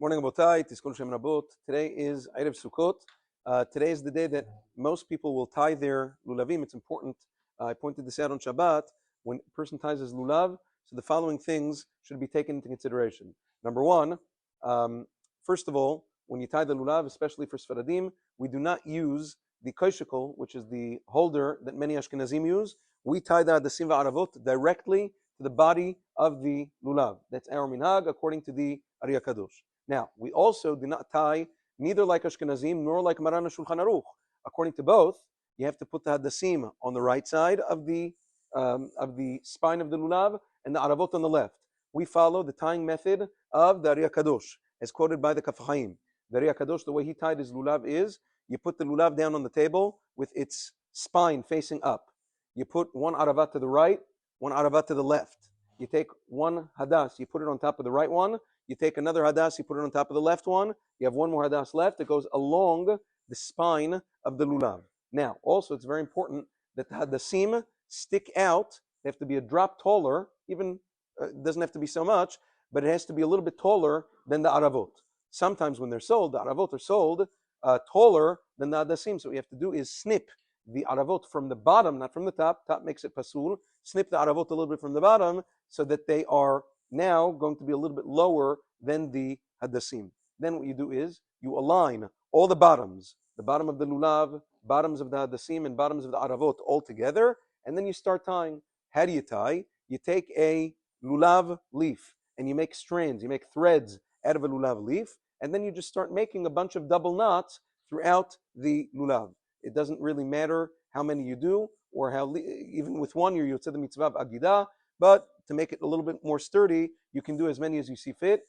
Morning, Abotai. Tiskun Shem Rabot. Today is Erev Sukkot. Today is the day that most people will tie their lulavim. It's important. I pointed this out on Shabbat. When a person ties his lulav, so the following things should be taken into consideration. Number one, first of all, when you tie the lulav, especially for Sfaradim, we do not use the koshikol, which is the holder that many Ashkenazim use. We tie the hadasim va'aravot directly to the body of the lulav. That's our minhag according to the Ari Kadosh. Now, we also do not tie neither like Ashkenazim nor like Maran Shulchan Aruch. According to both, you have to put the hadasim on the right side of the spine of the lulav and the aravot on the left. We follow the tying method of the Ari Kadosh, as quoted by the Kaf Chaim. The Ari Kadosh, the way he tied his lulav is, you put the lulav down on the table with its spine facing up. You put one aravat to the right, one aravat to the left. You take one hadas, you put it on top of the right one. You take another hadas, you put it on top of the left one. You have one more hadas left. It goes along the spine of the lulav. Now, also, it's very important that the hadasim stick out. They have to be a drop taller. Even it doesn't have to be so much, but it has to be a little bit taller than the aravot. Sometimes when they're sold, the aravot are sold taller than the hadasim. So what you have to do is snip the aravot from the bottom, not from the top. Top makes it pasul. Snip the aravot a little bit from the bottom so that they are now going to be a little bit lower than the hadasim. Then what you do is you align all the bottoms of the lulav, bottoms of the hadasim, and bottoms of the aravot all together, and then you start tying. How do you tie? You take a lulav leaf and you make strands, you make threads out of a lulav leaf, and then you just start making a bunch of double knots throughout the lulav. It doesn't really matter how many you do, or how even with one you're yotzei the mitzvah of agidah, but to make it a little bit more sturdy, you can do as many as you see fit.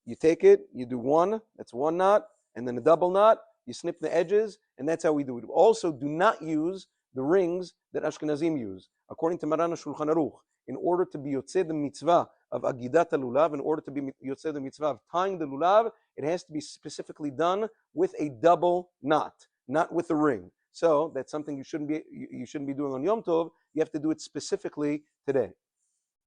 You take it, you do one, that's one knot, and then a double knot, you snip the edges, and that's how we do it. We also do not use the rings that Ashkenazim use. According to Maran Shulchan Aruch, in order to be yotzei the mitzvah of agidat lulav, in order to be yotzei the mitzvah of tying the lulav, it has to be specifically done with a double knot, not with a ring. So that's something you shouldn't be doing on Yom Tov. You have to do it specifically today.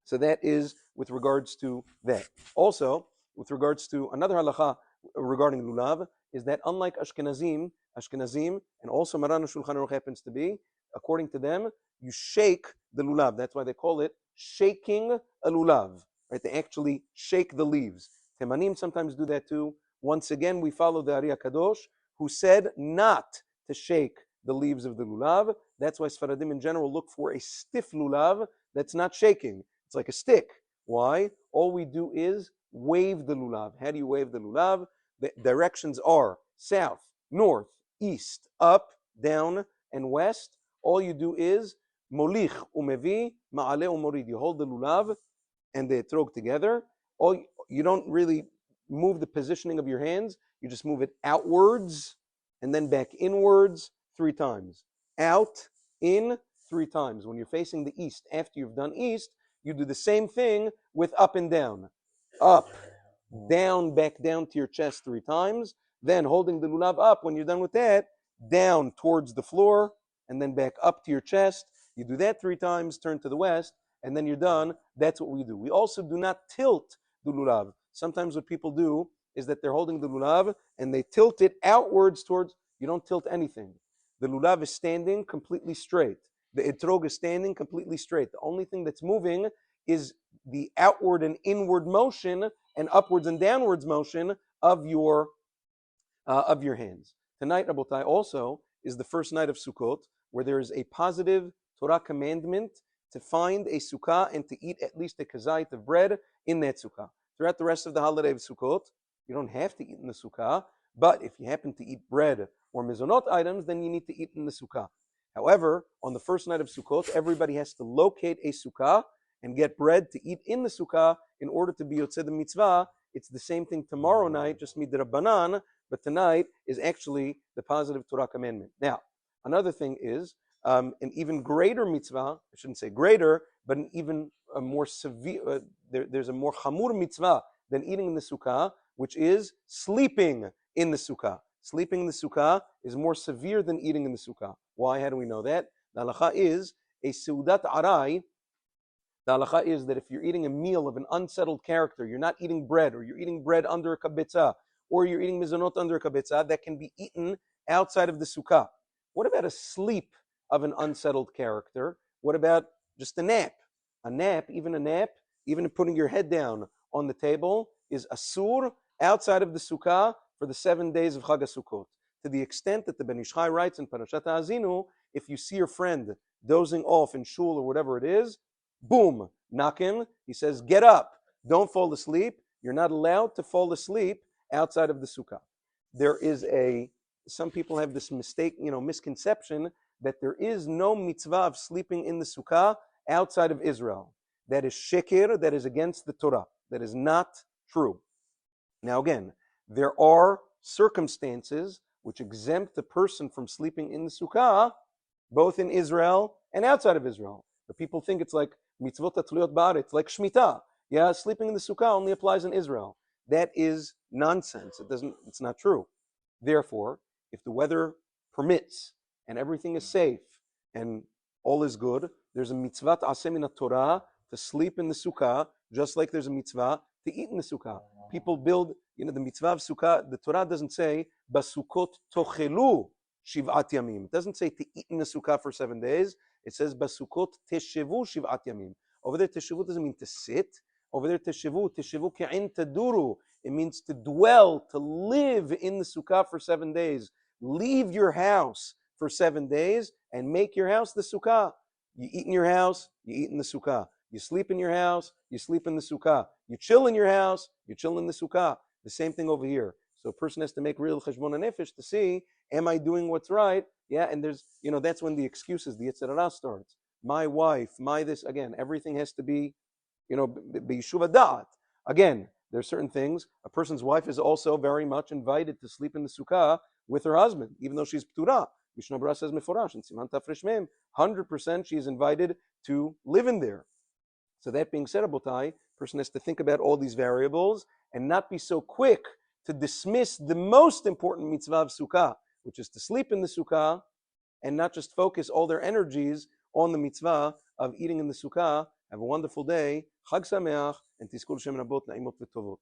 So that is with regards to that. Also, with regards to another halacha regarding lulav, is that unlike Ashkenazim, and also Maran Shulchan Aruch happens to be, according to them, you shake the lulav. That's why they call it shaking a lulav. Right? They actually shake the leaves. Temanim sometimes do that too. Once again, we follow the Ari Kadosh, who said not to shake the leaves of the lulav. That's why Sfaradim in general look for a stiff lulav that's not shaking. It's like a stick. Why? All we do is wave the lulav. How do you wave the lulav? The directions are south, north, east, up, down, and west. All you do is molich umevi ma'ale umorid. You hold the lulav and the etrog together. You don't really move the positioning of your hands. You just move it outwards and then back inwards 3 times. Out, in 3 times. When you're facing the east, after you've done east, you do the same thing with up and down. Up, down, back down to your chest 3 times. Then holding the lulav up, when you're done with that, down towards the floor, and then back up to your chest. You do that 3 times, turn to the west, and then you're done. That's what we do. We also do not tilt the lulav. Sometimes what people do is that they're holding the lulav and they tilt it outwards towards, you don't tilt anything. The lulav is standing completely straight. The etrog is standing completely straight. The only thing that's moving is the outward and inward motion and upwards and downwards motion of your hands. Tonight, Rabotai, also is the first night of Sukkot, where there is a positive Torah commandment to find a sukkah and to eat at least a kazait of bread in that sukkah. Throughout the rest of the holiday of Sukkot, you don't have to eat in the sukkah, but if you happen to eat bread or mizonot items, then you need to eat in the sukkah. However, on the first night of Sukkot, everybody has to locate a sukkah and get bread to eat in the sukkah in order to be yotzei the mitzvah. It's the same thing tomorrow night, just midrabanan, but tonight is actually the positive Torah commandment. Now, another thing is an even greater mitzvah, I shouldn't say greater, but an even more severe, there's a more chamur mitzvah than eating in the sukkah, which is sleeping in the sukkah. Sleeping in the sukkah is more severe than eating in the sukkah. Why? How do we know that? The halacha is a seudat arai. The halacha is that if you're eating a meal of an unsettled character, you're not eating bread, or you're eating bread under a kabitzah, or you're eating mizonot under a kabetza that can be eaten outside of the sukkah. What about a sleep of an unsettled character? What about just a nap? A nap, even putting your head down on the table is asur outside of the sukkah for the 7 days of Chag HaSukkot. To the extent that the Ben Ish Chai writes in Parashat Ha'azinu, if you see your friend dozing off in shul or whatever it is, boom, knock him. He says, get up, don't fall asleep. You're not allowed to fall asleep outside of the sukkah. Some people have this misconception that there is no mitzvah of sleeping in the sukkah outside of Israel. That is shekir, that is against the Torah. That is not true. Now again, there are circumstances which exempt the person from sleeping in the sukkah, both in Israel and outside of Israel. But people think it's like mitzvot hatluyot ba'aretz, like shmita. Yeah, sleeping in the sukkah only applies in Israel. That is nonsense. It's not true. Therefore, if the weather permits and everything is safe and all is good, there's a mitzvah ta'aseh min Torah to sleep in the sukkah, just like there's a mitzvah to eat in the sukkah. People build, the mitzvah of sukkah, the Torah doesn't say, basukot tochelu shiv'at yamim. It doesn't say to eat in the sukkah for 7 days. It says, basukot teshevu shiv'at yamim. Over there, teshevu doesn't mean to sit. Over there, teshevu ke'in taduru. It means to dwell, to live in the sukkah for 7 days. Leave your house for 7 days and make your house the sukkah. You eat in your house, you eat in the sukkah. You sleep in your house, you sleep in the sukkah. You chill in your house, you chill in the sukkah. The same thing over here. So a person has to make real cheshbon nefesh to see, am I doing what's right? Yeah, and there's, that's when the excuses, the Yetzer Hara starts. My wife, my this, again, everything has to be, b'yishuv da'at. Again, there's certain things. A person's wife is also very much invited to sleep in the sukkah with her husband, even though she's p'tura. Mishnah Berurah says meforash, and Siman Tafresh Mem, 100% she is invited to live in there. So that being said, Abotai, person has to think about all these variables and not be so quick to dismiss the most important mitzvah of sukkah, which is to sleep in the sukkah, and not just focus all their energies on the mitzvah of eating in the sukkah. Have a wonderful day. Chag Sameach, and Tizkul Shem Rabot Na'imot V'Tovot.